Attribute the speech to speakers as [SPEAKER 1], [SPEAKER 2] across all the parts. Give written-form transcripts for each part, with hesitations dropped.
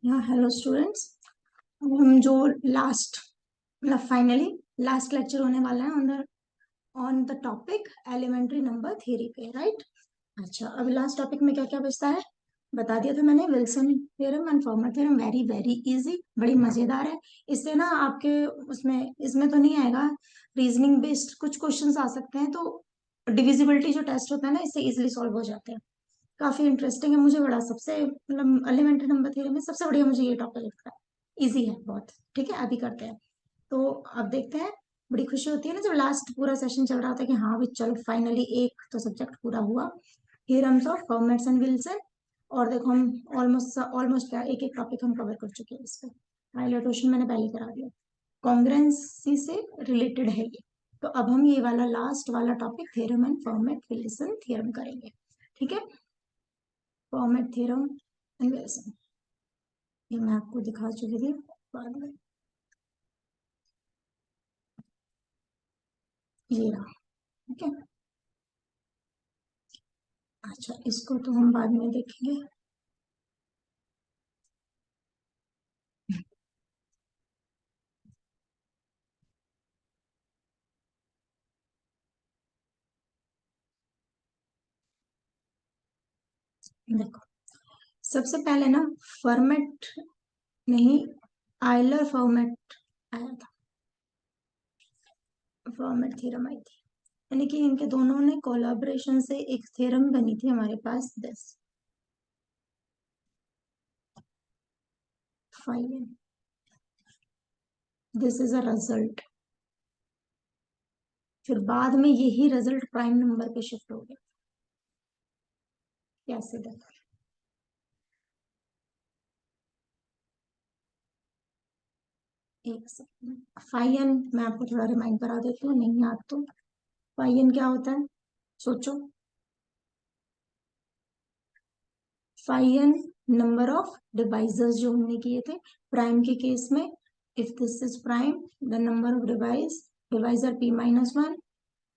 [SPEAKER 1] Yeah, hello students. अब हम जो लास्ट मतलब फाइनली लास्ट लेक्चर होने वाला है on the topic elementary number theory पे, राइट? अच्छा, अब लास्ट टॉपिक में क्या क्या बचता है बता दिया था मैंने। Wilson theorem and farmer theorem, very very easy, बड़ी मजेदार है। इससे ना आपके उसमें इसमें तो नहीं आएगा, रीजनिंग बेस्ड कुछ क्वेश्चंस आ सकते हैं, तो डिविजिबिलिटी जो टेस्ट होता है ना, इससे इजिली सॉल्व हो जाते हैं। काफी इंटरेस्टिंग है, मुझे बड़ा सबसे मतलब एलिमेंट्री नंबर थ्योरी में सबसे बढ़िया मुझे ये टॉपिक लगता है। इजी है बहुत। ठीक है, अभी करते हैं। तो अब देखते हैं। बड़ी खुशी होती है ना जब लास्ट पूरा सेशन चल रहा होता है कि हाँ भी चलो फाइनली एक तो सब्जेक्ट पूरा हुआ। Theorems of formats and Wilson. और देखो हम ऑलमोस्ट ऑलमोस्ट क्या एक एक टॉपिक हम कवर कर चुके हैं इस पे। हाइलाइटेशन मैंने पहले करा दिया। कॉन्ग्रुएंसी से रिलेटेड है ये। तो अब हम ये वाला लास्ट वाला topic theorem and format Wilson theorem करेंगे। ठीक है, फॉर्मेट थ्योरम एंड विल्सन, ये मैं आपको दिखा चुकी थी बाद में। ये रहा। ठीक है, अच्छा इसको तो हम बाद में देखेंगे। देखो, सबसे पहले ना फॉर्मेट नहीं, आयलर फॉर्मेट आया था। फॉर्मेट थ्योरम आई थी, यानी कि इनके दोनों ने कोलैबोरेशन से एक थ्योरम बनी थी हमारे पास, this five. This is a result. फिर बाद में यही रिजल्ट प्राइम नंबर पे शिफ्ट हो गया। कैसे देखो, एक सेकंड। फाइव एन मैं आपको थोड़ा रिमाइंड करा देती हूँ, नहीं याद तो। फाइव एन क्या होता है, सोचो। Five n number of divisors जो हमने किए थे प्राइम के केस में। If this is prime, the number of divisor p minus one.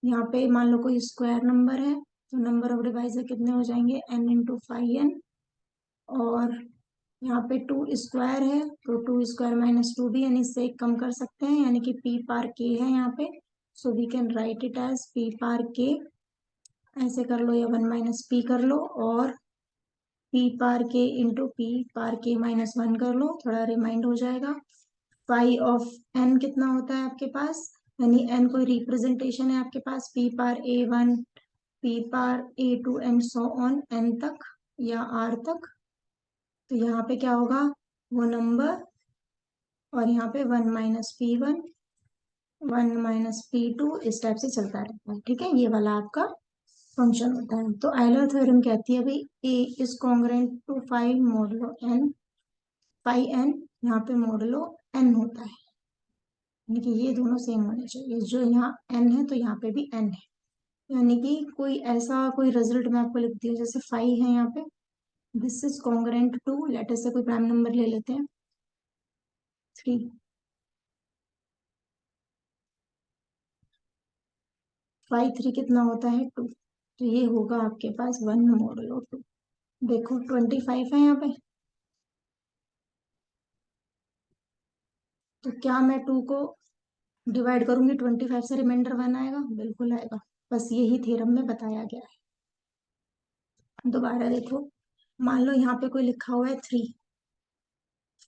[SPEAKER 1] यहाँ पे मान लो कोई स्क्वायर नंबर है, तो नंबर ऑफ डिवाइजर कितने हो जाएंगे, n इंटू फाइव एन। और यहाँ पे टू स्क्वायर है, तो टू स्क्वायर माइनस टू भी, यानी इससे एक कम कर सकते हैं, यानी कि p पार k है यहाँ पे। So we can write it as p power k। ऐसे कर लो या वन माइनस p कर लो, और p power k into p power k minus one कर लो, थोड़ा रिमाइंड हो जाएगा। फाइव ऑफ n कितना होता है आपके पास, यानी n कोई रिप्रेजेंटेशन है आपके पास, p power a1, p power a2 and so on n तक या r तक। तो यहाँ पे क्या होगा, वो नंबर, और यहाँ पे one minus P one, one minus P two, इस टाइप से चलता रहता है। ठीक है, ये वाला आपका फंक्शन होता है। तो आयलर थ्योरम कहती है भाई A is congruent to five modulo N, five N यहाँ पे मॉडलो एन होता है, यानी कि ये दोनों सेम होने चाहिए। जो यहाँ एन है तो यहाँ पे भी एन है, यानी कि कोई ऐसा कोई रिजल्ट मैं आपको लिखती हूँ, जैसे फाइव है यहाँ पे, this is congruent to, letter से कोई प्राइम नंबर ले लेते हैं, थ्री। फाइव थ्री कितना होता है, टू। तो ये होगा आपके पास वन मॉडलो टू। देखो 25 है यहाँ पे, तो क्या मैं टू को डिवाइड करूंगी 25 से, रिमाइंडर वन आएगा, बिल्कुल आएगा। बस यही थ्योरम में बताया गया है। दोबारा देखो, मान लो यहाँ पे कोई लिखा हुआ है थ्री,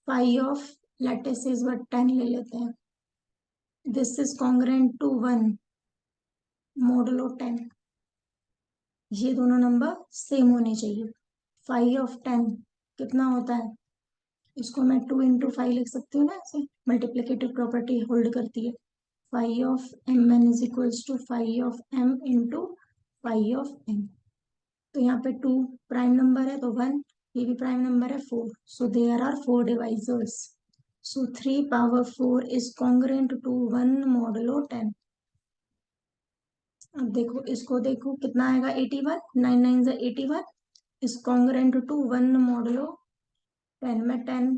[SPEAKER 1] फाइव ऑफ लेटेस इज वर्ड 10 ले लेते हैं, this is congruent to one modulo 10। ये दोनों नंबर सेम होने चाहिए। फाइव ऑफ 10 कितना होता है, इसको मैं टू इंटू फाइव लिख सकती हूँ ना, ऐसे मल्टीप्लिकेटिव प्रॉपर्टी होल्ड करती है। Five of M N is equals to five of M into five of N. तो यहाँ पे टू प्राइम नंबर है तो वन, ये भी प्राइम नंबर है four, so there are four divisors. So three power four is congruent to one modulo 10। अब देखो इसको, देखो कितना आएगा, 81, नाइन नाइन जा 81 is congruent to one modulo 10। मैं 10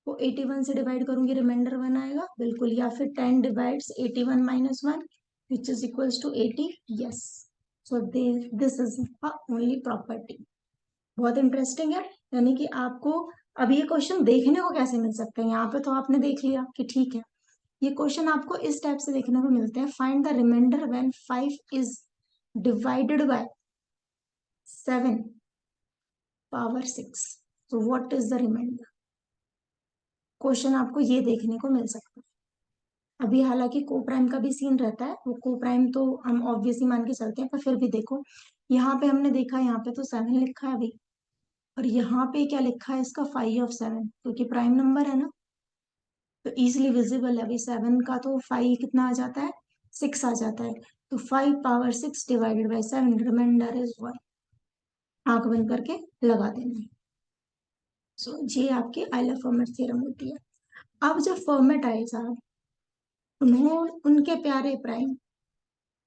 [SPEAKER 1] को 81 से डिवाइड करूंगी, रिमाइंडर वन आएगा, बिल्कुल। या फिर 10 divides 81 minus one which is equals to 80। Yes, so this is only property. बहुत इंटरेस्टिंग है, यानी कि आपको अब ये क्वेश्चन देखने को कैसे मिल सकते हैं, यहाँ पे तो आपने देख लिया कि ठीक है, ये क्वेश्चन आपको इस टाइप से देखने को मिलते हैं। Find the remainder when 5 is divided by 7 power 6। तो what is the remainder, question आपको ये देखने को मिल सकता है। अभी हालांकि को प्राइम का भी सीन रहता है, वो को प्राइम तो हम ऑब्वियसली मान के चलते हैं, पर फिर भी देखो यहाँ पे हमने देखा, यहाँ पे तो 7 लिखा है अभी, और यहाँ पे क्या लिखा है इसका 5 of 7, क्योंकि प्राइम नंबर है ना, तो इजिली विजिबल है। अभी 7 का तो 5 कितना आ जाता है, 6 आ जाता है। तो 5 power 6 divided by 7, remainder is 1। आंख बंद करके लगा देना है। सो ये आपकी आइलर फॉर्मेट थ्योरम होती है। अब जब फॉर्मेट आए साहब, उन्होंने उनके प्यारे प्राइम,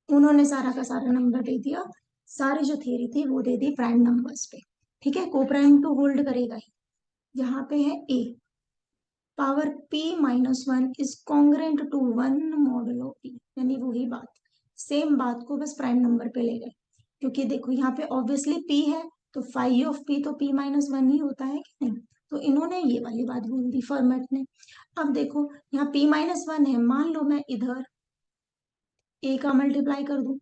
[SPEAKER 1] उन्होंने सारा का सारा नंबर दे दिया, सारी जो थियरी थी वो दे दी प्राइम नंबर्स पे। ठीक है, को प्राइम तो होल्ड करेगा ही। यहाँ पे है A, power p-1 is congruent to 1 modulo p, यानी वही बात, सेम बात को बस प्राइम नंबर पे ले गए। क्योंकि देखो यहाँ पे ऑब्वियसली p है, तो 5 of p तो p-1 ही होता है कि नहीं, तो इन्होंने ये वाली बात बोल दी फॉर्मेट ने। अब देखो यहाँ p-1 है, मान लो मैं इधर a का मल्टीप्लाई कर दूं,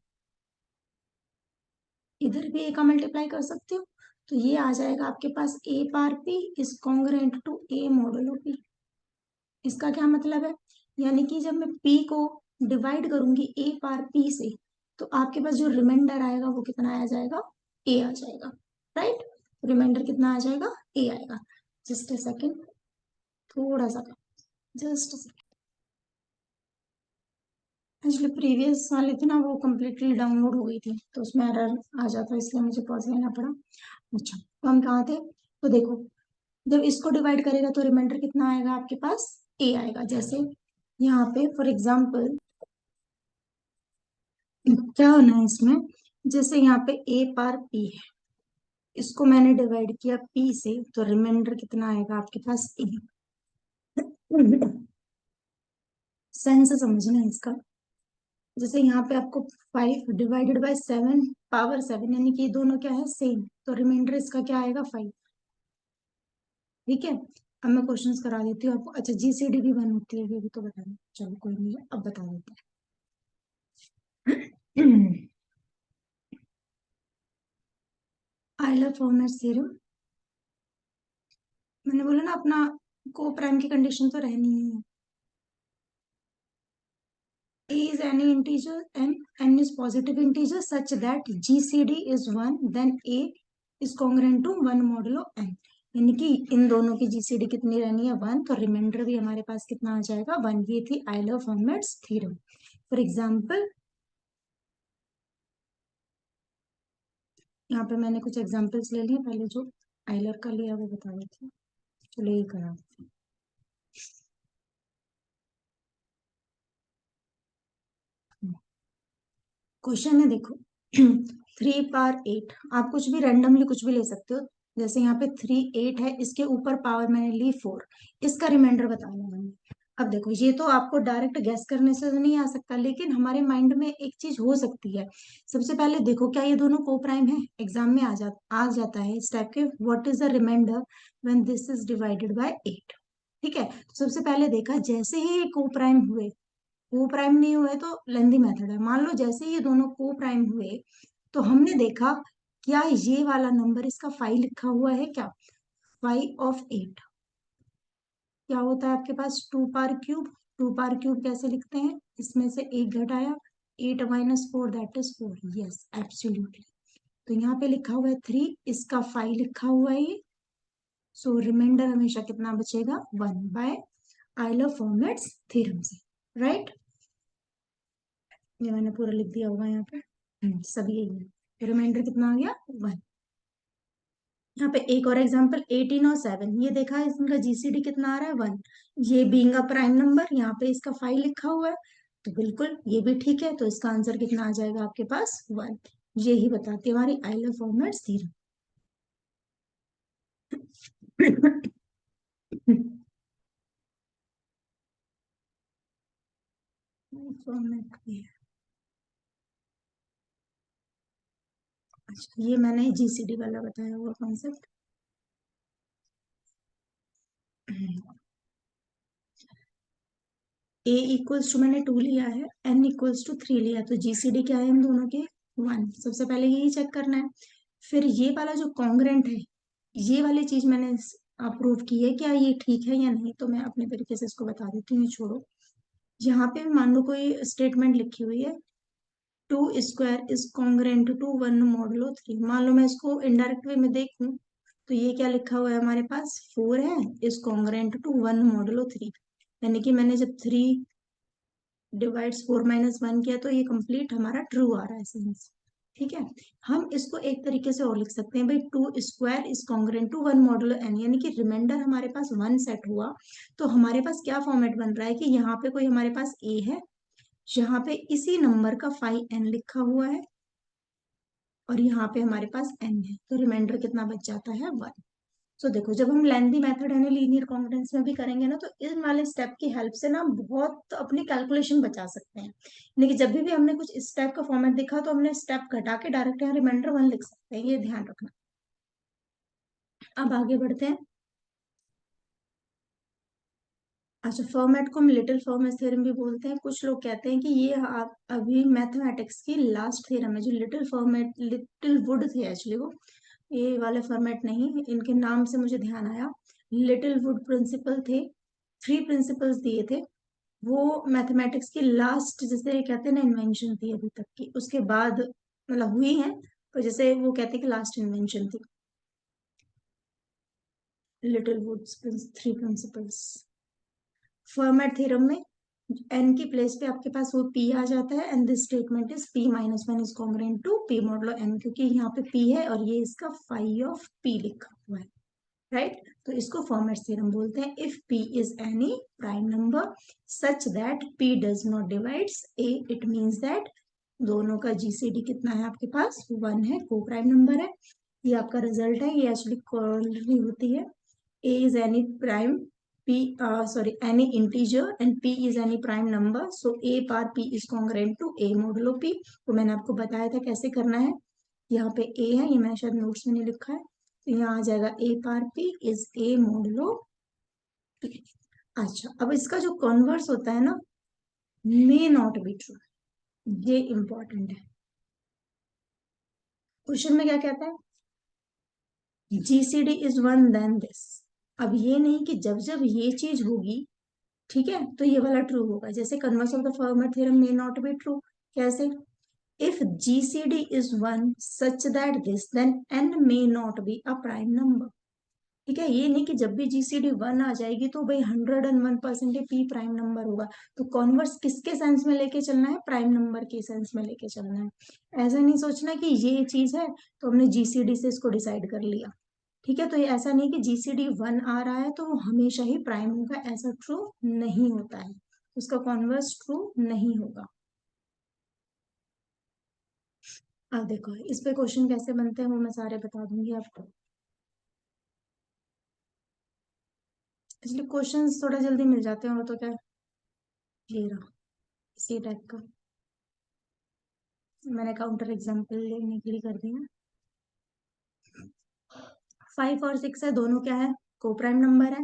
[SPEAKER 1] इधर भी a का मल्टीप्लाई कर सकती हूँ, तो ये आ जाएगा आपके पास a power p is congruent to a modulo p। इसका क्या मतलब है, यानी कि जब मैं p को डिवाइड करूंगी a पार p से, तो आपके पास जो रिमाइंडर आएगा वो कितना आ जाएगा, a आ जाएगा। राइट, रिमाइंडर कितना आ जाएगा, a आएगा। जस्ट अ सेकेंड, थोड़ा सा, जस्ट एक्चुअली प्रीवियस वाली थी ना वो कम्प्लीटली डाउनलोड हो गई थी, तो उसमें एरर आ जाता है, इसलिए मुझे पॉज लेना पड़ा। अच्छा, तो हम कहाँ थे, तो देखो जब इसको डिवाइड करेगा तो रिमाइंडर कितना आएगा आपके पास, a आएगा। जैसे यहाँ पे फॉर एग्जाम्पल क्या होना है इसमें, जैसे यहाँ पे a पार p है, इसको मैंने डिवाइड किया p से, तो रिमाइंडर कितना आएगा आपके पास a। सेंस समझना है इसका। जैसे यहाँ पे आपको 5 डिवाइडेड बाय 7 पावर 7, यानी कि ये दोनों क्या है, सेम, तो रिमाइंडर इसका क्या आएगा, 5। ठीक है, अब मैं क्वेश्चंस करा देती हूँ आपको। अच्छा, जीसीडी भी वन होती है, ये भी तो बता दें, चलो कोई नहीं, अब बता देते हैं। आइलर फॉर्मेट थ्योरम, मैंने बोला ना अपना को प्राइम की कंडीशन तो रहनी है। A is any integer and n is positive integer such that GCD is 1, then A is congruent to 1 modulo n, यानी कि इन दोनों की जीसीडी कितनी रहनी है, 1, तो रिमाइंडर भी हमारे पास कितना आ जाएगा, 1। ये थी Euler formats theorem. For example यहाँ पे मैंने कुछ एग्जांपल्स ले लिए, पहले जो आइलर का लिया वो बता देती हूँ। चलो ये करा, क्वेश्चन है देखो, 3 पावर 8, आप कुछ भी रेंडमली कुछ भी ले सकते हो। जैसे यहाँ पे 3 8 है, इसके ऊपर पावर मैंने ली 4, इसका रिमाइंडर बताना है मैंने। अब देखो ये तो आपको डायरेक्ट गैस करने से तो नहीं आ सकता, लेकिन हमारे माइंड में एक चीज हो सकती है। सबसे पहले देखो क्या ये दोनों को प्राइम है, एग्जाम में आ जाता है इस टाइप के, what is the remainder when this is divided by 8। ठीक है, तो सबसे पहले देखा जैसे ही ये को प्राइम हुए, को प्राइम नहीं हुए तो लेंदी मेथड है, मान लो जैसे ये दोनों को प्राइम हुए, तो हमने देखा क्या ये वाला नंबर इसका 5 लिखा हुआ है क्या, 5 of 8 क्या होता है आपके पास, 2 पावर क्यूब। 2 पावर क्यूब कैसे लिखते हैं, इसमें से एक घटाया, 8 - 4 दैट इज 4, यस एब्सोल्युटली। तो यहाँ पे लिखा हुआ है 3, इसका 5 लिखा हुआ है ये, सो रिमाइंडर हमेशा कितना बचेगा, 1 बाय आइलर फॉर्मेट्स थ्योरम से। राइट, ये मैंने पूरा लिख दिया होगा यहाँ पे, सब यही है। रिमाइंडर कितना आ गया, 1। यहाँ पे एक और एग्जांपल 18 और 7, ये देखा है इनका जीसीडी कितना आ रहा है, 1। ये बीइंग अ प्राइम नंबर, यहाँ पे इसका 5 लिखा हुआ है, तो बिल्कुल ये भी ठीक है, तो इसका आंसर कितना आ जाएगा आपके पास, 1। यही बताती है हमारी आइलर फॉर्मेट्स थ्योरम। फॉर्मेट की है। अच्छा, ये मैंने जीसीडी वाला बताया हुआ कॉन्सेप्ट। ए इक्वल्स टू मैंने 2 लिया है, एन इक्वल्स टू 3 लिया है, तो जीसीडी क्या है इन दोनों के? 1। सबसे पहले यही चेक करना है। फिर ये वाला जो कॉन्ग्रेंट है, ये वाली चीज मैंने अप्रूव की है, क्या ये ठीक है या नहीं, तो मैं अपने तरीके से इसको बता देती हूँ, छोड़ो। यहाँ पे मान लो कोई स्टेटमेंट लिखी हुई है, 2² इज कॉन्ग्रेंट टू 1 मॉडुलो 3। मान लो मैं इसको इनडायरेक्ट वे में देखूं, तो ये क्या लिखा हुआ है हमारे पास? 4 है, इज कॉन्ग्रेंट टू 1 मॉडुलो 3। यानी कि मैंने जब 3 डिवाइड्स 4 - 1 किया तो ये कंप्लीट हमारा ट्रू आ रहा है सेंस। ठीक है, हम इसको एक तरीके से और लिख सकते हैं भाई, 2² is congruent to 1 modulo n, यानी कि रिमाइंडर हमारे पास 1 सेट हुआ, तो हमारे पास क्या फॉर्मेट बन रहा है कि यहाँ पे कोई हमारे पास a है, जहाँ पे इसी नंबर का फाई n लिखा हुआ है, और यहाँ पे हमारे पास n है, तो रिमाइंडर कितना बच जाता है? 1। तो देखो, जब हम लेंथी मेथड यानी लीनियर कॉन्ग्रुएंस में भी करेंगे ना, तो इस वाले स्टेप की हेल्प से ना बहुत अपनी कैलकुलेशन बचा सकते हैं। यानी कि जब भी हमने कुछ इस टाइप का फॉर्मेट देखा, तो हमने स्टेप घटा के डायरेक्ट यहाँ रिमाइंडर 1 लिख सकते हैं, ये ध्यान रखना। अब आगे बढ़ते हैं। अच्छा, फॉर्मेट को हम लिटिल फॉर्मेट थ्योरम भी बोलते हैं। कुछ लोग कहते हैं कि ये आप अभी मैथमेटिक्स की लास्ट थ्योरम है, जो लिटिल फॉर्मेट, लिटिल वुड थे एक्चुअली वो, ये वाले फॉर्मेट नहीं, इनके नाम से मुझे ध्यान आया। लिटिल वुड प्रिंसिपल थे, 3 प्रिंसिपल्स दिए थे, वो मैथमेटिक्स की लास्ट, जैसे कहते हैं ना, इन्वेंशन थी अभी तक की, उसके बाद मतलब हुई है, तो जैसे वो कहते हैं कि लास्ट इन्वेंशन थी little woods 3 principles. Fermat theorem में n की प्लेस पे आपके पास वो p आ जाता है, and this statement is p-1 is congruent to p modulo n, क्योंकि यहाँ पे p है और ये इसका फाई ऑफ p लिखा हुआ है, राइट। तो इसको फॉर्मेट थ्योरम बोलते हैं। If p is any prime number such that p does not divides a, it means that दोनों का जीसीडी कितना है आपके पास? 1 है, को प्राइम नंबर है। ये आपका रिजल्ट है, ये एक्चुअली कॉलरी होती है। a is any prime, p any integer and p is any prime number, so a par p is congruent to a modulo p। तो मैंने आपको बताया था कैसे करना है। यहाँ पे a है, ये मैंने शायद नोट्स में नहीं लिखा है, तो यहाँ आ जाएगा a par p is a modulo p। अच्छा, अब इसका जो कॉन्वर्स होता है ना, मे नॉट बी ट्रू, ये इंपॉर्टेंट है। क्वेश्चन में क्या कहता है? GCD is 1 then this. अब ये नहीं कि जब जब ये चीज होगी, ठीक है, तो ये वाला ट्रू होगा। जैसे converse of the Fermat theorem may not be true, कैसे? If GCD is 1 such that this, then n may not be a prime number. ठीक है, ये नहीं कि जब भी जीसीडी 1 आ जाएगी तो भाई 101% पी प्राइम नंबर होगा। तो कॉन्वर्स किसके सेंस में लेके चलना है? प्राइम नंबर के सेंस में लेके चलना है। ऐसा नहीं सोचना कि ये चीज है तो हमने जीसीडी से इसको डिसाइड कर लिया। ठीक है, तो ये ऐसा नहीं कि जीसीडी 1 आ रहा है तो वो हमेशा ही प्राइम होगा, ऐसा ट्रू नहीं होता है, उसका कॉन्वर्स ट्रू नहीं होगा। अब देखो, इस पे क्वेश्चन कैसे बनते हैं वो मैं सारे बता दूंगी आपको। इसलिए क्वेश्चंस थोड़ा जल्दी मिल जाते हैं, और तो क्या, ये रहा इसी टाइप का। मैंने काउंटर एग्जांपल लेने के लिए कर दिया। 5 और 6 है, दोनों क्या है? को प्राइम नंबर है।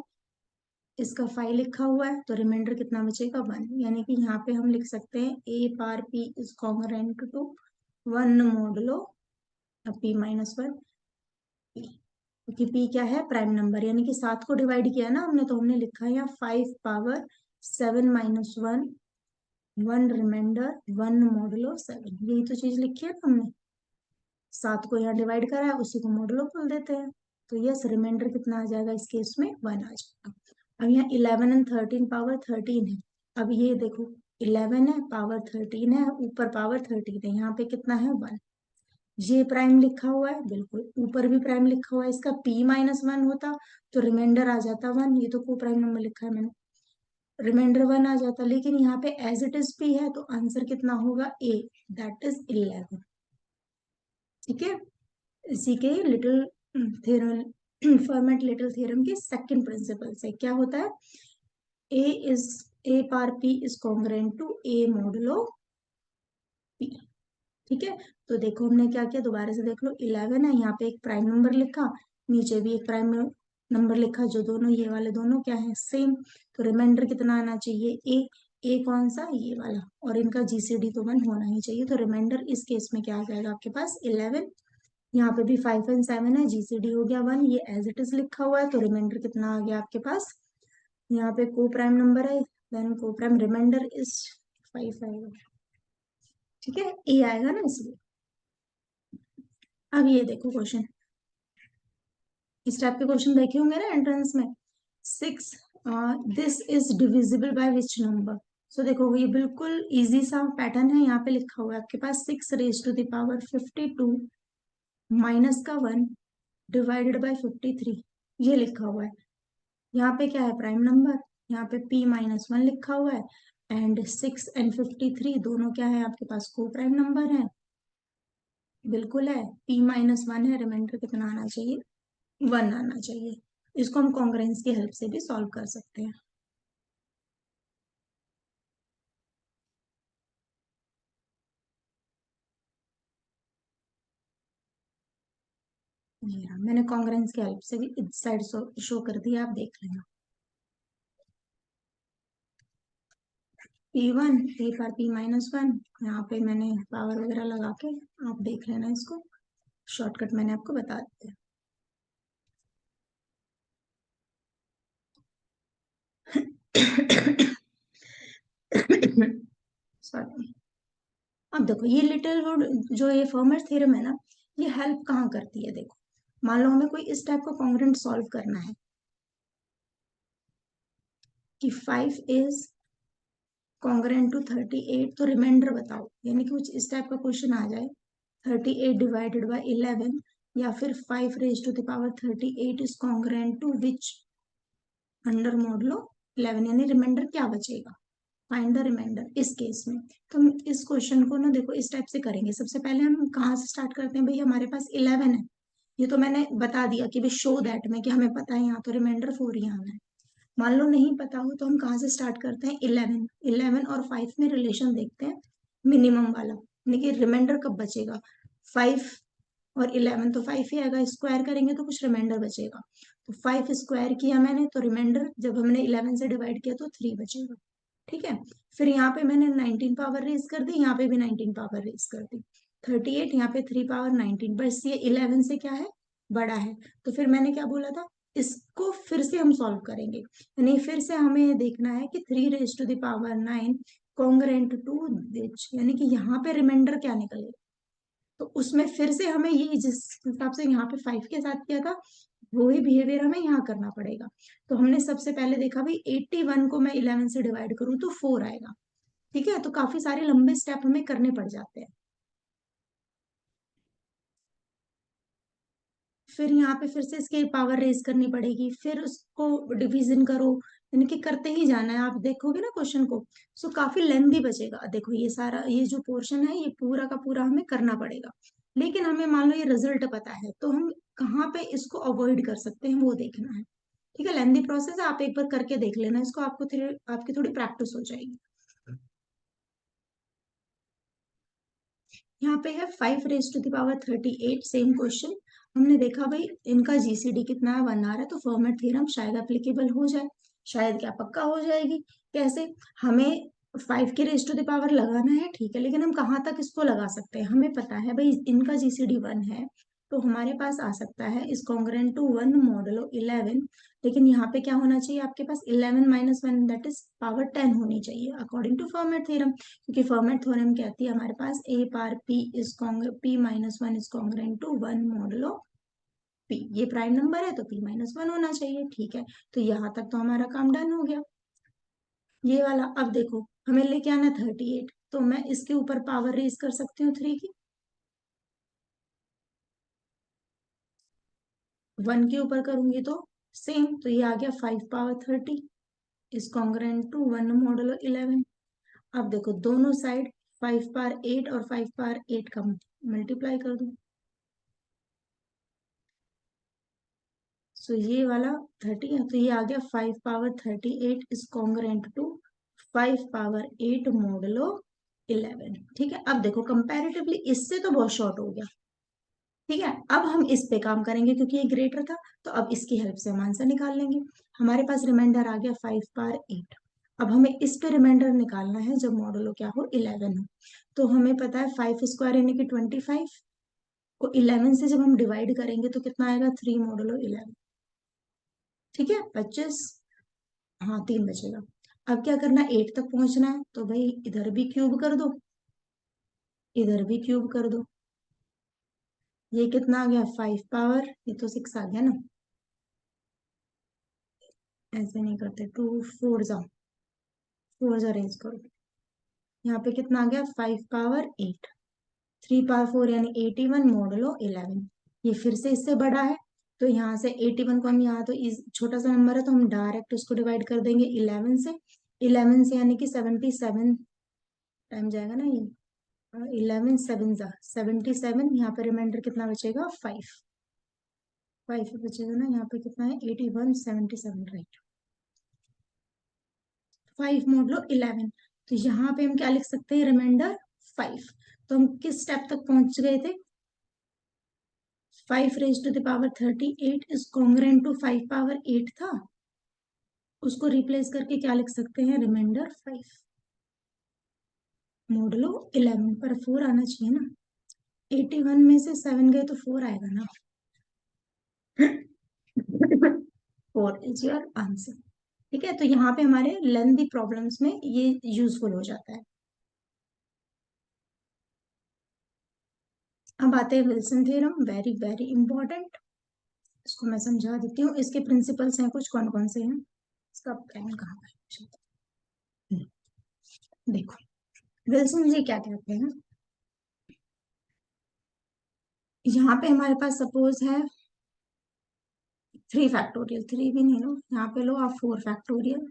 [SPEAKER 1] इसका 5 लिखा हुआ है, तो रिमाइंडर कितना बचेगा? 1। यानी कि यहाँ पे हम लिख सकते हैं a power p is congruent to 1 modulo p-1 p, क्योंकि p क्या है? प्राइम नंबर, यानी कि 7 को डिवाइड किया ना हमने, तो हमने लिखा है यहाँ 5 पावर 7-1, 1 रिमाइंडर 1 मॉडुलो 7, यही तो चीज लिखी है ना हमने। 7 को यहाँ डिवाइड करा है, उसी को मॉडुलो बोल देते हैं। तो यस, रिमाइंडर कितना आ जाएगा इस केस में? 1 आ जाएगा। अब यहाँ 11 और 13 पावर 13 है। अब ये देखो, 11 है, पावर 13 है, ऊपर पावर 13 है, यहाँ पे कितना है? 1। ये प्राइम लिखा हुआ है, बिल्कुल ऊपर भी प्राइम लिखा हुआ है। इसका p-1 होता तो रिमाइंडर आ जाता 1, ये तो को प्राइम नंबर लिखा है मैंने, रिमाइंडर 1 आ जाता। लेकिन यहाँ पे एज इट इज p है, तो आंसर कितना होगा? a, that is 11। ठीक है, इसी के little theorem, Fermat little theorem के सेकंड प्रिंसिपल से क्या होता है? a is a power p is congruent to a modulo p। ठीक है, तो देखो हमने क्या किया, दोबारा से देख लो। 11 है, यहाँ पे एक प्राइम नंबर लिखा, नीचे भी एक प्राइम नंबर लिखा जो दोनों, ये वाले दोनों क्या है, सेम। तो रिमाइंडर कितना आना चाहिए, ए कौन सा, ये वाला, और इनका जीसीडी तो 1 होना ही चाहिए। तो रिमाइंडर इस केस में क्या आ जाएगा आपके पास, 11। यहाँ पे भी 5 एंड 7 है, जीसीडी हो गया 1, ये एज इट इज लिखा हुआ है। तो रिमाइंडर कितना आ गया आपके पास, यहाँ पे को प्राइम नंबर है, देन को प्राइम रिमाइंडर इज 5 आएगा। ठीक है, ए आएगा ना इसलिए। अब ये देखो क्वेश्चन, इस टाइप के क्वेश्चन देखे होंगे ना एंट्रेंस में। 6 this is divisible by which number. So देखो ये बिल्कुल इजी सा पैटर्न है, यहाँ पे लिखा हुआ है आपके पास 6 raise to the power 52 minus का 1 डिवाइडेड बाय 53, ये लिखा हुआ है। यहाँ पे क्या है, प्राइम नंबर, यहाँ पे p-1 लिखा हुआ है, एंड 6 एंड 53 दोनों क्या है आपके पास, को प्राइम नंबर है, बिल्कुल है। p-1 है, रिमाइंडर कितना आना चाहिए, 1 आना चाहिए। इसको हम कॉन्ग्रेंस की हेल्प से भी सॉल्व कर सकते हैं। ये रहा, मैंने कॉन्ग्रेंस की हेल्प से भी इस साइड शो कर दिया, आप देख लेना। p1 ए पर p-1, यहाँ पे मैंने पावर वगैरह लगा के, आप देख लेना इसको, शॉर्टकट मैंने आपको बता दिया। सॉरी। अब देखो ये लिटिल वुड जो ये फर्मर थ्योरम है ना, ये हेल्प कहाँ करती है, देखो मान लो हमें कोई इस टाइप का कॉन्ग्रेंट सॉल्व करना है कि 5 इज कॉन्ग्रेंट टू 38, तो रिमाइंडर बताओ, यानी कि कुछ इस टाइप का क्वेश्चन आ जाए, 38 डिवाइडेड बाय 11, या फिर 5 raise to the power 38 is congruent to which under modulo 11, यानी रिमाइंडर क्या बचेगा, फाइंड द रिमाइंडर इस केस में। तो हम इस क्वेश्चन को ना देखो इस टाइप से करेंगे। सबसे पहले हम कहाँ से स्टार्ट करते हैं, भाई हमारे पास 11 है, ये तो मैंने बता दिया कि भाई शो दैट में कि हमें पता है यहाँ तो रिमाइंडर 4 ही आना है। मान लो नहीं पता हो तो हम कहाँ से स्टार्ट करते हैं, 11, 11 और 5 में रिलेशन देखते हैं, मिनिमम वाला, यानी कि रिमाइंडर कब बचेगा, 5 और 11, तो 5 ही आएगा, स्क्वायर करेंगे तो कुछ रिमाइंडर बचेगा। तो 5 स्क्वायर किया मैंने, तो रिमाइंडर जब हमने 11 से डिवाइड किया तो 3 बचेगा। ठीक है, फिर यहाँ पे मैंने 19 पावर रेज कर दी, यहाँ पे भी 19 पावर रेज कर दी, 38, यहाँ पे 3 पावर 19, बस ये 11 से क्या है, बड़ा है। तो फिर मैंने क्या बोला था, इसको फिर से हम सॉल्व करेंगे, यानी फिर से हमें देखना है कि 3 raise to the power 9 congruent to which, यानी कि यहाँ पे रिमाइंडर क्या निकलेगा। तो उसमें फिर से हमें ये जिस हिसाब से यहाँ पे 5 के साथ किया था, वही बिहेवियर हमें यहाँ करना पड़ेगा। तो हमने सबसे पहले देखा भाई 81 को मैं 11 से डिवाइड करूँ तो 4 आएगा। ठीक है, तो काफी सारे लंबे स्टेप हमें करने पड़ जाते हैं। फिर यहाँ पे फिर से इसकी पावर रेज करनी पड़ेगी, फिर उसको डिवीजन करो, यानी कि करते ही जाना है। आप देखोगे ना क्वेश्चन को, सो काफी लेंदी बचेगा। देखो ये सारा ये जो पोर्शन है ये पूरा का पूरा हमें करना पड़ेगा, लेकिन हमें मान लो ये रिजल्ट पता है तो हम कहाँ पे इसको अवॉइड कर सकते हैं वो देखना है। ठीक है, लेंदी प्रोसेस है, आप एक बार करके देख लेना इसको, आपको आपकी थोड़ी प्रैक्टिस हो जाएगी। यहाँ पे है 5 raise to the power 38, same question. हमने देखा भाई इनका जीसीडी कितना है, 1 आ रहा है, तो फॉर्मेट थ्योरम शायद एप्लीकेबल हो जाए, शायद क्या पक्का हो जाएगी। कैसे, हमें 5 की रेज टू द पावर लगाना है, ठीक है, लेकिन हम कहाँ तक इसको लगा सकते हैं, हमें पता है भाई इनका जीसीडी 1 है, तो हमारे पास आ सकता है इस कॉन्ग्रेंट टू 1 मॉडलो 11। लेकिन यहाँ पे क्या होना चाहिए आपके पास, 11-1 दैट इज पावर 10 होनी चाहिए अकॉर्डिंग टू फॉर्मेट थ्योरम, क्योंकि फॉर्मेट थ्योरम कहती है हमारे पास A power P is p-1 is congruent to 1 modulo P, ये प्राइम नंबर है तो p-1 होना चाहिए। ठीक है, तो यहाँ तक तो हमारा काम डन हो गया, ये वाला। अब देखो हमें लेके आना 38, तो मैं इसके ऊपर पावर रेज कर सकती हूँ 3 की, 1 के ऊपर करूंगी तो सेम, तो ये आ गया 5 power 30 is congruent to 1 modulo 11। अब देखो दोनों साइड 5 पावर 8 और 5 पावर 8 का मल्टीप्लाई कर दूं, सो ये वाला 30 है, तो ये आ गया 5 power 38 is congruent to 5 power 8 modulo 11। ठीक है, अब देखो कंपैरेटिवली इससे तो बहुत शॉर्ट हो गया, ठीक है, अब हम इस पे काम करेंगे क्योंकि ये ग्रेटर था, तो अब इसकी हेल्प से हम आंसर निकाल लेंगे। हमारे पास रिमाइंडर आ गया 5/8। अब हमें इस पे रिमाइंडर निकालना है जब मॉडुलो क्या हो, 11 हो। तो हमें पता है 5² यानी कि 25 को 11 से जब हम डिवाइड करेंगे तो कितना आएगा, 3 मॉडुलो 11। ठीक है, 25, हाँ 3 बचेगा। अब क्या करना है, 8 तक पहुंचना है, तो भाई इधर भी क्यूब कर दो, इधर भी क्यूब कर दो। ये कितना आ गया, 5 पावर, ये तो 6 आ गया ना। ऐसे नहीं करते, 2 4 जा रेंज करो। यहाँ पे कितना आ गया, 5/8। 3/4 यानी 81 मॉडुलो 11। ये फिर से इससे बड़ा है, तो यहाँ से 81 को हम, यहाँ तो इस छोटा सा नंबर है तो हम डायरेक्ट उसको डिवाइड कर देंगे 11 से। 11 से यानी कि 77 टाइम जाएगा ना ये। 11 7 जा 77, यहाँ पे रिमाइंडर कितना बचेगा, 5। 5 बचेगा ना, यहाँ पे कितना है, 81 77, राइट। 5 मॉडुलो 11। तो यहाँ पे हम क्या लिख सकते हैं, रिमाइंडर 5। तो हम किस स्टेप तक पहुंच गए थे, 5 raised to the power 38 is congruent to 5/8 था, उसको रिप्लेस करके क्या लिख सकते हैं, रिमाइंडर 5 मॉडुलो 11 पर 4 आना चाहिए ना। 81 में से 7 गए तो 4 आएगा ना। 4 इज योर आंसर। ठीक है, तो यहाँ पे हमारे लेंथी प्रॉब्लम्स में ये यूजफुल हो जाता है। अब आते हैं Wilson theorem, very very important. इसको मैं समझा देती हूँ, इसके प्रिंसिपल्स हैं कुछ, कौन कौन से हैं। इसका पेन कहाँ है, देखो विल्सन जी क्या कहते हैं। यहाँ पे हमारे पास सपोज है 3 फैक्टोरियल, 3 भी नहीं लो, यहाँ पे लो आप 4 फैक्टोरियल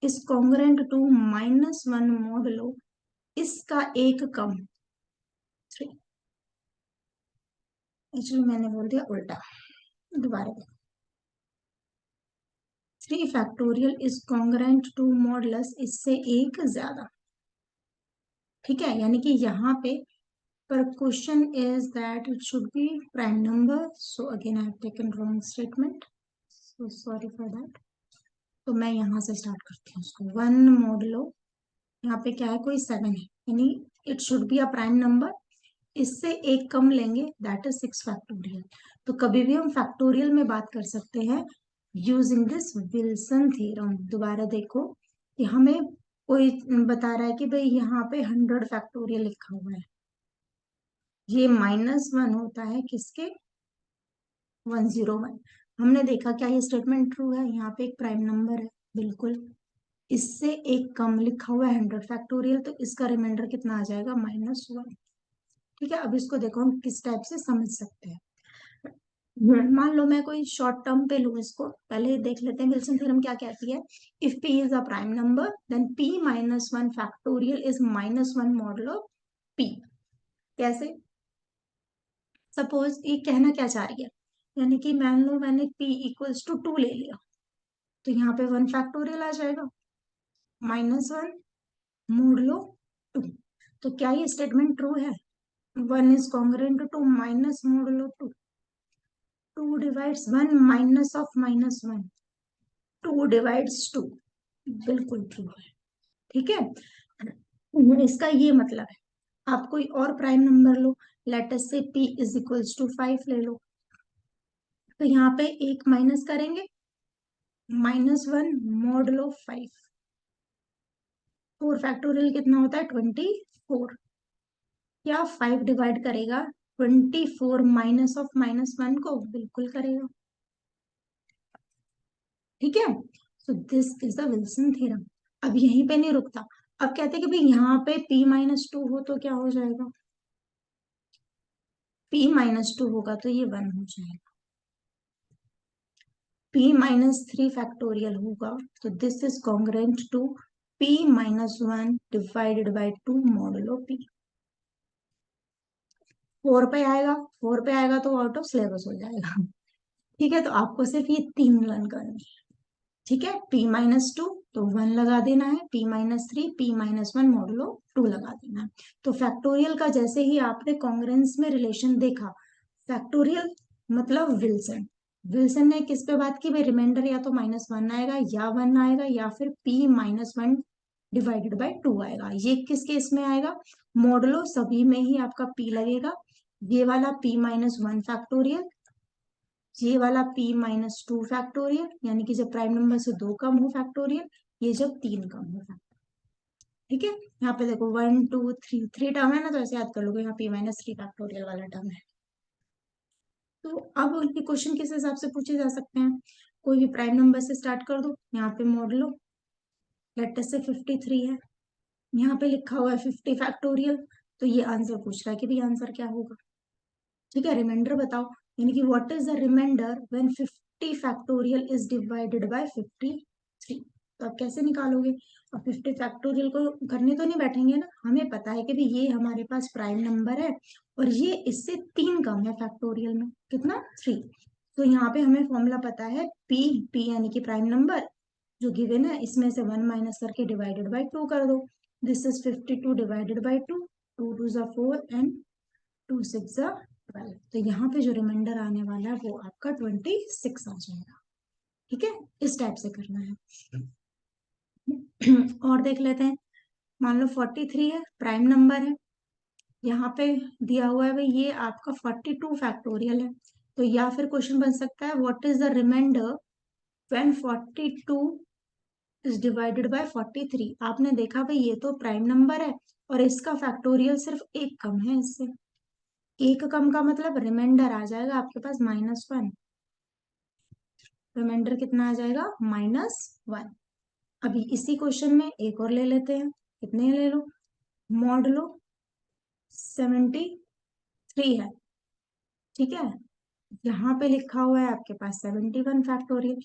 [SPEAKER 1] इस कॉन्ग्रेंट टू -1 मॉडुलो इसका एक कम 3। एक्चुअली मैंने बोल दिया उल्टा, दोबारा। 3 factorial is congruent to modulus इससे एक ज्यादा। ठीक है, यानी कि यहाँ पे पर question is that it should be prime number, so again I have taken wrong statement, so sorry for that. तो मैं यहाँ से स्टार्ट करती हूँ उसको, 1 मॉडुलो, यहाँ पे क्या है, कोई 7 है, यानी it should be a prime number, इससे एक कम लेंगे, दैट इज 6 फैक्टोरियल। तो कभी भी हम फैक्टोरियल में बात कर सकते हैं यूजिंग दिस विल्सन थ्योरम। दोबारा देखो कि हमें कोई बता रहा है कि भाई यहाँ पे 100 फैक्टोरियल लिखा हुआ है, ये -1 होता है किसके, 101। हमने देखा क्या ये स्टेटमेंट ट्रू है, यहाँ पे एक प्राइम नंबर है, बिल्कुल। इससे एक कम लिखा हुआ है 100 फैक्टोरियल, तो इसका रिमाइंडर कितना आ जाएगा, -1। ठीक है, अब इसको देखो हम किस टाइप से समझ सकते हैं। मान लो मैं कोई शॉर्ट टर्म पे लूँ, इसको पहले देख लेते हैं विल्सन थ्योरम क्या कहती है। If p is a prime number then p-1 factorial is -1 modulo p। कैसे, सपोज ये कहना क्या चाह रही है, यानी कि मान लो मैंने p इक्वल्स टू 2 ले लिया, तो यहाँ पे 1 फैक्टोरियल आ जाएगा, -1 मॉडुलो 2। तो क्या ये स्टेटमेंट ट्रू है, 1 is congruent to minus modulo 2। 2 divides 1 minus of -1, 2 divides 2, बिल्कुल ट्रू है। ठीक है, इसका ये मतलब है, आप कोई और प्राइम नंबर लो, लेट अस से p इज इक्वल्स टू 5 ले लो, तो यहाँ पे एक माइनस करेंगे, -1 मॉडुलो 5। 4 फैक्टोरियल कितना होता है, 24। क्या 5 डिवाइड करेगा 24 माइनस ऑफ -1 को, बिल्कुल करेगा। ठीक है, so this is the Wilson theorem. अब यहीं पे नहीं रुकता, अब कहते हैं कि भाई यहाँ पे p-2 हो तो क्या हो जाएगा, p-2 होगा तो ये 1 हो जाएगा। p-3 फैक्टोरियल होगा तो this is congruent to p-1 divided by 2 modulo p। 4 पे आएगा, 4 पे आएगा तो आउट ऑफ सिलेबस हो जाएगा। ठीक है, तो आपको सिर्फ ये 3 लर्न करनी है। ठीक है, p-2 तो 1 लगा देना है, p-3 p-1 मॉडुलो 2 लगा देना है। तो फैक्टोरियल का जैसे ही आपने कॉन्ग्रुएंस में रिलेशन देखा, फैक्टोरियल मतलब विल्सन। विल्सन ने किस पे बात की भाई, रिमाइंडर या तो -1 आएगा या 1 आएगा या फिर p-1 डिवाइडेड बाय 2 आएगा। ये किस केस में आएगा, मॉडलो सभी में ही आपका p लगेगा। ये वाला p-1 फैक्टोरियल, ये वाला p-2 फैक्टोरियल, यानी कि जब प्राइम नंबर से 2 कम हो फैक्टोरियल, ये जब 3 कम हो फैक्टोरियल। ठीक है, यहाँ पे देखो 1 2 3 3 टर्म है ना, तो ऐसे याद कर लोगे, यहाँ p-3 फैक्टोरियल वाला टर्म है। तो अब ये क्वेश्चन किस हिसाब से पूछे जा सकते हैं, कोई भी प्राइम नंबर से स्टार्ट कर दो, यहाँ पे मोड़ लो, लेटर से 53 है, यहाँ पे लिखा हुआ है 50 फैक्टोरियल, तो ये आंसर पूछ रहा है कि भाई आंसर क्या होगा। ठीक है, रिमाइंडर बताओ, यानी कि what is the remainder when 50 factorial is divided by 53। तो आप कैसे निकालोगे, अब 50 फैक्टोरियल को करने तो नहीं बैठेंगे ना, हमें पता है कि भाई ये हमारे पास प्राइम नंबर है और ये इससे 3 कम है फैक्टोरियल में, कितना 3। तो यहाँ पे हमें फॉर्मूला पता है पी, पी यानी कि प्राइम नंबर जो गिवन है, इसमें से 1 माइनस करके डिवाइडेड बाय 2 कर दो। दिस इज 52 डिवाइडेड बाय 2, 2 2 जा 4 एंड 2 6 जा 12। तो यहाँ पे जो रिमाइंडर आने वाला है वो आपका 26 आ जाएगा। ठीक है, इस टाइप से करना है। और देख लेते हैं, मान लो 43 है, प्राइम नंबर है, यहाँ पे दिया हुआ है भाई ये आपका 42 फैक्टोरियल है। तो या फिर क्वेश्चन बन सकता है what is the remainder when 42 is divided by 43। आपने देखा भाई ये तो प्राइम नंबर है और इसका फैक्टोरियल सिर्फ एक कम है इससे, एक कम का मतलब रिमाइंडर आ जाएगा आपके पास -1। रिमाइंडर कितना आ जाएगा, -1। अभी इसी क्वेश्चन में एक और ले लेते हैं, कितने ले लो, मॉड लो 73 है। ठीक है, यहाँ पे लिखा हुआ है आपके पास 71 फैक्टोरियल।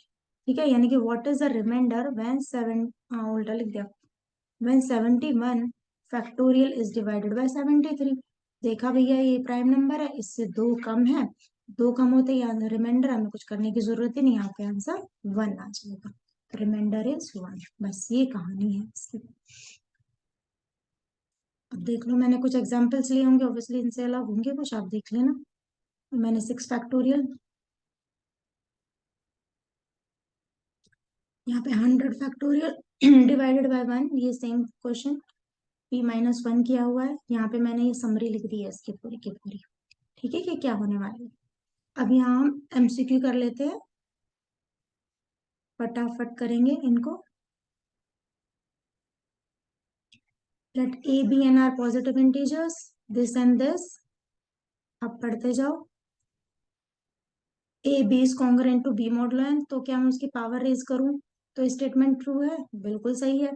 [SPEAKER 1] ठीक है, यानी कि what is the remainder when उल्टा लिख दिया, when 71 factorial is divided by 73। देखा भैया ये प्राइम नंबर है, इससे 2 कम है, 2 कम होते ही आंसर रिमाइंडर, हमें कुछ करने की जरूरत ही नहीं, यहाँ पे आंसर 1 आ जाएगा। रिमाइंडर इज 1, बस ये कहानी है इसकी। अब देख लो, मैंने कुछ एग्जांपल्स लिए होंगे, ऑब्वियसली इनसे अलग होंगे कुछ, आप देख लेना। मैंने 6 फैक्टोरियल, यहाँ पे 100 फैक्टोरियल डिवाइडेड बाय 1, ये सेम क्वेश्चन p-1 किया हुआ है, यहाँ पे मैंने ये समरी लिख दी है इसकी पूरी की पूरी। ठीक है, कि क्या होने वाला है। अब यहाँ हम एमसीक्यू कर लेते हैं, फटाफट करेंगे इनको। Let A B N are positive integers, this and this. अब पढ़ते जाओ, A B is congruent to B modulo N, तो क्या मैं उसकी पावर रेज करूं तो स्टेटमेंट ट्रू है, बिल्कुल सही है।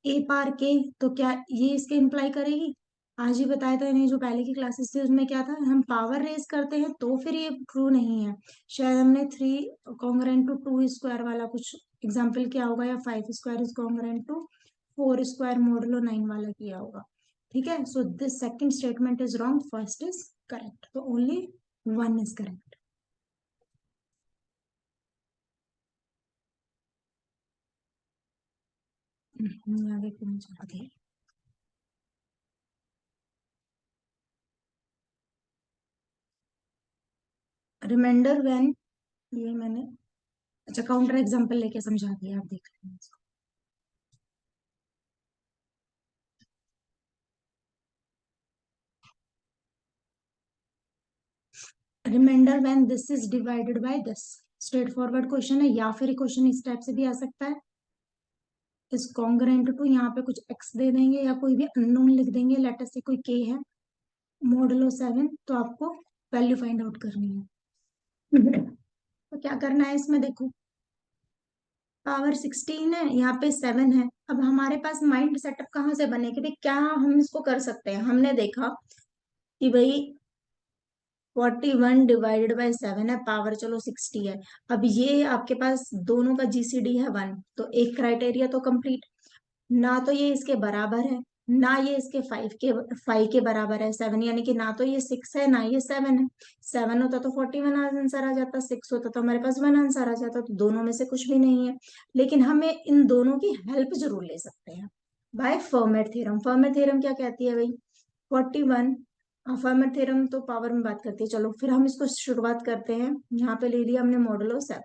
[SPEAKER 1] ए पार के, तो क्या ये इसके इम्प्लाई करेगी, आज ही बताया था नहीं, जो पहले की क्लासेस थी उसमें क्या था, हम पावर रेज करते हैं तो फिर ये ट्रू नहीं है। शायद हमने 3 कॉन्ग्रुएंट टू 2 स्क्वायर वाला कुछ एग्जाम्पल किया होगा, या 5 square is congruent to 4 square modulo 9 वाला किया होगा। ठीक है, so this second statement is wrong, first is correct, तो ओनली 1 इज करेक्ट। आगे क्यों चाहते हैं, रिमाइंडर व्हेन, ये मैंने अच्छा काउंटर एग्जांपल लेके समझा दिया, आप देख लेंगे इसको। Remainder when this is divided by this, straightforward question है, या फिर क्वेश्चन इस टाइप से भी आ सकता है, इज कॉन्ग्रुएंट टू, यहाँ पे कुछ एक्स दे देंगे या कोई भी अननोन लिख देंगे, लेटर से कोई के है, मॉडुलो 7, तो आपको वैल्यू फाइंड आउट करनी है। तो क्या करना है इसमें, देखो पावर 16 है, यहाँ पे 7 है। अब हमारे पास माइंड सेटअप कहाँ से बने कि भाई क्या हम इसको कर सकते हैं, हमने देखा कि भाई 41 डिवाइडेड बाय 7 है, पावर चलो 60 है। अब ये आपके पास दोनों का जीसीडी है 1, तो एक क्राइटेरिया तो कंप्लीट, ना तो ये इसके बराबर है, ना ये इसके 5 के बराबर है 7, यानी कि ना तो ये 6 है ना ये 7 है। 7 होता तो 41 आंसर आ जाता, 6 होता तो हमारे पास 1 आंसर आ जाता, तो दोनों में से कुछ भी नहीं है। लेकिन हमें इन दोनों की हेल्प जरूर ले सकते हैं by Fermat theorem. Fermat theorem क्या कहती है भाई, 41 फर्मर थ्योरम तो पावर में बात करती है। चलो फिर हम इसको शुरुआत करते हैं। यहाँ पे ले लिया हमने मॉडुलो 7,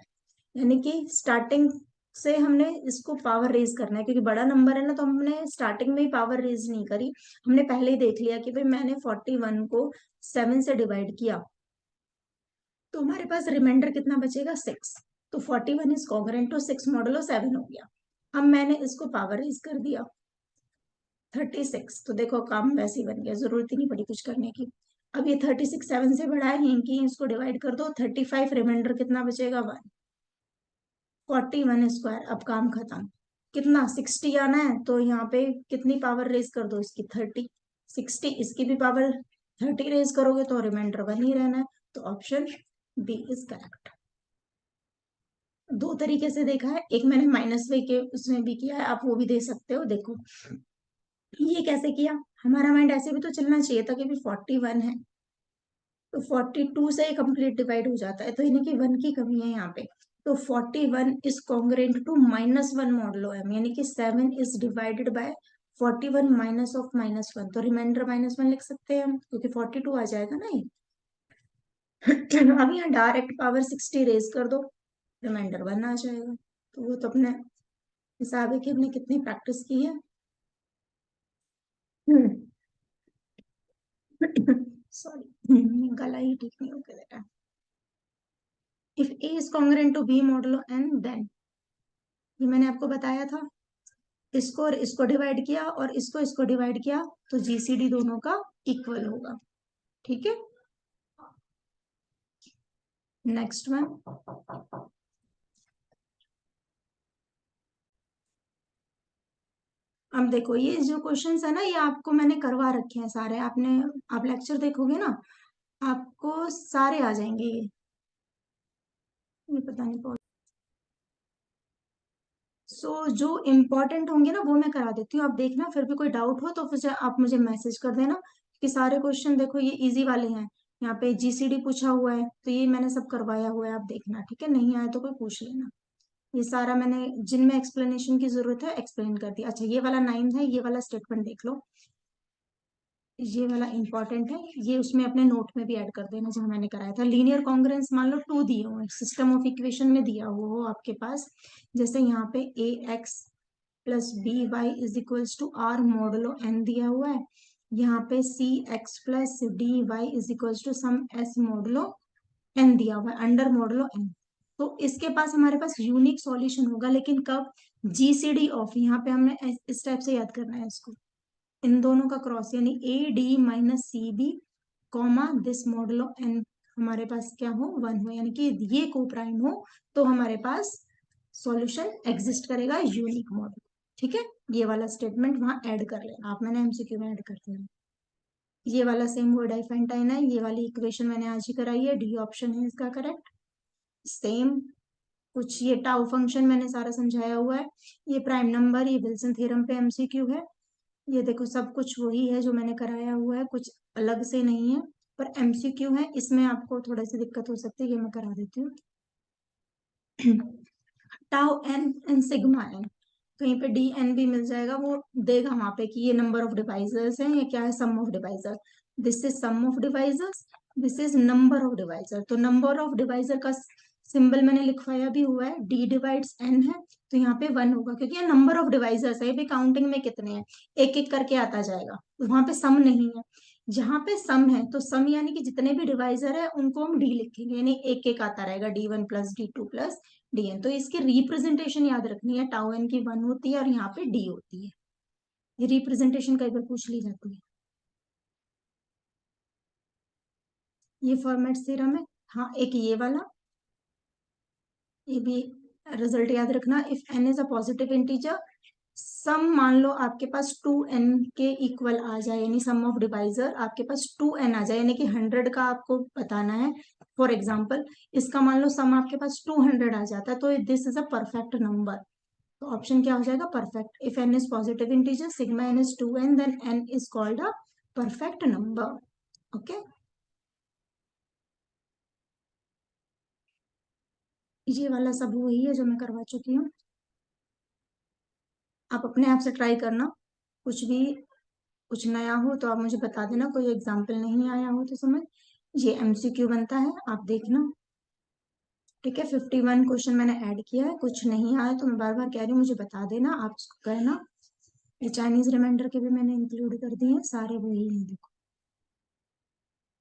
[SPEAKER 1] यानी कि स्टार्टिंग से हमने इसको पावर रेज करना है, क्योंकि बड़ा नंबर है ना, तो हमने स्टार्टिंग में ही पावर रेज नहीं करी। हमने पहले ही देख लिया कि भाई मैंने 41 को 7 से डिवाइड किया, तो हमारे पास रिमाइंडर कितना बचेगा, 6। तो 41 इज कॉन्ग्रुएंट टू 6 मॉडुलो 7 हो गया। अब मैंने इसको पावर रेज कर दिया 36, तो देखो काम वैसे ही बन गया, जरूरत ही नहीं पड़ी कुछ करने की। अब ये 36 7 से बड़ा है कि इसको डिवाइड कर दो, 35 रिमाइंडर कितना बचेगा, 1। 41 स्क्वायर। अब काम खत्म। कितना, 60 आना है, तो यहाँ पे कितनी पावर रेज कर दो इसकी, 30। 60, इसकी भी पावर 30 रेज करोगे तो रिमाइंडर 1 ही रहना है। तो ऑप्शन बी इज करेक्ट। दो तरीके से देखा है, एक मैंने माइनस वे के उसमें भी किया है, आप वो भी दे सकते हो। देखो ये कैसे किया, हमारा माइंड ऐसे भी तो चलना चाहिए था कि भी 41 है तो 42 से कंप्लीट डिवाइड हो जाता है, तो यानी कि 1 की कमी है यहाँ पे। तो 41 is congruent to -1 modulo m, यानी कि 7 is divided by 41 minus of -1, तो रिमाइंडर -1 लिख सकते हैं हम, क्योंकि 42 आ जाएगा ना ये। अब यहाँ डायरेक्ट पावर 60 रेज कर दो, रिमाइंडर 1 आ जाएगा। तो वो तो अपने हिसाब है कि हमने कितनी प्रैक्टिस की है। सॉरी, गला ही ठीक नहीं हो गया। If A is congruent to B modulo n, then, ये मैंने आपको बताया था, इसको और इसको डिवाइड किया और इसको डिवाइड किया, तो जीसीडी दोनों का इक्वल होगा। ठीक है, नेक्स्ट वन। अब देखो ये जो क्वेश्चंस है ना, ये आपको मैंने करवा रखे हैं सारे, आपने, आप लेक्चर देखोगे ना, आपको सारे आ जाएंगे ये पता नहीं। सो जो इम्पोर्टेंट होंगे ना वो मैं करा देती हूँ, आप देखना, फिर भी कोई डाउट हो तो फिर आप मुझे मैसेज कर देना कि सारे क्वेश्चन देखो ये इजी वाले हैं। यहाँ पे जीसीडी पूछा हुआ है, तो ये मैंने सब करवाया हुआ है, आप देखना, ठीक है, नहीं आया तो कोई पूछ लेना। ये सारा मैंने जिनमें एक्सप्लेनेशन की जरूरत है एक्सप्लेन कर दिया। अच्छा ये वाला 9 है, ये वाला स्टेटमेंट देख लो, ये वाला इंपॉर्टेंट है, ये उसमें अपने नोट में भी ऐड कर देना जहां मैंने कराया था। लीनियर कॉन्ग्रुएंस मान लो 2 दिए हुए, सिस्टम ऑफ इक्वेशन में दिया हुआ हो आपके पास, जैसे यहाँ पे A X plus B Y is equals to R modulo N दिया हुआ है, यहाँ पे C X plus D Y is equals to some S modulo N दिया हुआ है अंडर मॉडुलो एन। तो इसके पास हमारे पास यूनिक सॉल्यूशन होगा, लेकिन कब, जीसीडी ऑफ, यहाँ पे हमने इस टाइप से याद करना है इसको, इन दोनों का क्रॉस, यानी A D minus C B comma this modulo N हमारे पास क्या हो, 1 हो, यानी कि ये को प्राइम हो, तो हमारे पास सॉल्यूशन एग्जिस्ट करेगा, यूनिक मॉडल। ठीक है, ये वाला स्टेटमेंट वहां ऐड कर लेना आप, मैंने एमसीक्यू में ऐड कर दिया। ये वाला सेम वर्ड डाइफेंटाइन है, ये वाली इक्वेशन मैंने आज ही कराई है, डी ऑप्शन है इसका करेक्ट। सेम कुछ ये टाउ फंक्शन मैंने सारा समझाया हुआ है, ये प्राइम नंबर, ये विल्सन थ्योरम पे एमसीक्यू है। ये देखो सब कुछ वही है जो मैंने कराया हुआ है, कुछ अलग से नहीं है, पर एमसीक्यू है, इसमें आपको थोड़ी सी दिक्कत हो सकती है, ये मैं करा देती हूँ। Tau N and sigma N, कहीं पे डी एन भी मिल जाएगा, वो देगा वहां पे कि ये नंबर ऑफ डिवाइजर्स हैं, ये क्या है, sum of divisor. This is sum of divisors, this is number of divisor. तो नंबर ऑफ डिवाइजर का सिंबल मैंने लिखवाया भी हुआ है, डी डिवाइड्स एन है, तो यहाँ पे 1 होगा, क्योंकि ये नंबर ऑफ डिवाइजर्स है, ये भी काउंटिंग में कितने हैं, एक एक करके आता जाएगा, तो वहां पे सम नहीं है। जहां पे सम है तो सम यानी कि जितने भी डिवाइजर है उनको हम डी लिखेंगे, यानी एक एक आता रहेगा, D1 plus D2 plus DN. तो इसकी रिप्रेजेंटेशन याद रखनी है, टाउ एन की 1 होती है और यहाँ पे डी होती है, ये रिप्रेजेंटेशन कई बार पूछ ली जाती है। ये फॉर्मेट थ्योरम है। हाँ एक ये वाला, ये भी रिजल्ट याद रखना, if N is a positive integer, some मान लो आपके पास 2n के इक्वल आ जाए, यानी सम ऑफ डिवाइजर आपके पास 2n आ जाए, यानी कि 100 का आपको बताना है, फॉर एग्जाम्पल इसका मान लो सम आपके पास 200 आ जाता है, तो this is a perfect number. तो ऑप्शन क्या हो जाएगा, perfect. If N is positive integer, sigma N is 2n, then N is called a perfect number. Okay, ये वाला सब वही है जो मैं करवा चुकी हूँ, आप अपने आप से ट्राई करना कुछ भी कुछ नया हो तो आप मुझे बता देना, कोई एग्जाम्पल नहीं आया हो तो समझ। ये एमसीक्यू बनता है, आप देखना। ठीक है, 51 क्वेश्चन मैंने ऐड किया है, कुछ नहीं आया तो मैं बार बार कह रही हूँ, मुझे बता देना, आप उसको कहना। ये चाइनीज रिमाइंडर के भी मैंने इंक्लूड कर दिए हैं, सारे वही हैं, देखो।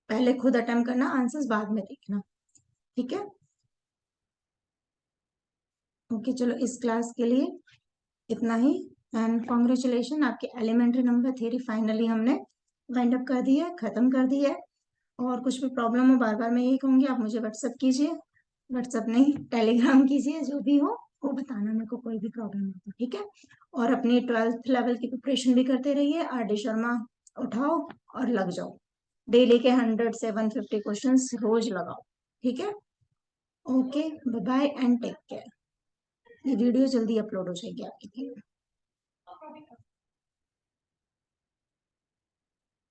[SPEAKER 1] पहले खुद अटेम्प्ट करना, आंसर्स बाद में देखना। ठीक है, ओके, चलो इस क्लास के लिए इतना ही। एंड कॉन्ग्रेचुलेशन, आपके एलिमेंट्री नंबर थ्योरी फाइनली हमने वाइंड अप कर दी है, खत्म कर दी है। और कुछ भी प्रॉब्लम हो, बार बार मैं यही कहूंगी, आप मुझे व्हाट्सअप कीजिए, व्हाट्सअप नहीं टेलीग्राम कीजिए, जो भी हो वो बताना मेरे को, कोई भी प्रॉब्लम हो तो। ठीक है, और अपनी 12th लेवल की प्रिपरेशन भी करते रहिए, आर डी शर्मा उठाओ और लग जाओ। डेली के 100 से 150 क्वेश्चन रोज लगाओ। ठीक है, okay, bye bye and take care. ये वीडियो जल्दी अपलोड हो जाएगी आपके लिए।